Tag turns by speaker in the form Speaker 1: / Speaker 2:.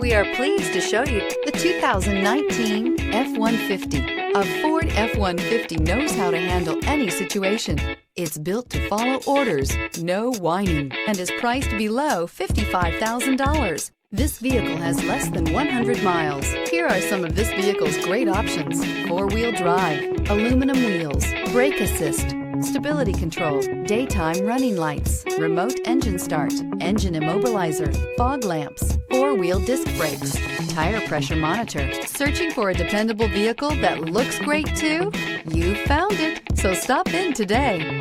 Speaker 1: We are pleased to show you the 2019 F-150. A Ford F-150 knows how to handle any situation. It's built to follow orders, no whining, and is priced below $55,000. This vehicle has less than 100 miles. Here are some of this vehicle's great options: four-wheel drive, aluminum wheels, brake assist, stability control, daytime running lights, remote engine start, engine immobilizer, fog lamps, four-wheel disc brakes, tire pressure monitor. Searching for a dependable vehicle that looks great too? You found it, so stop in today.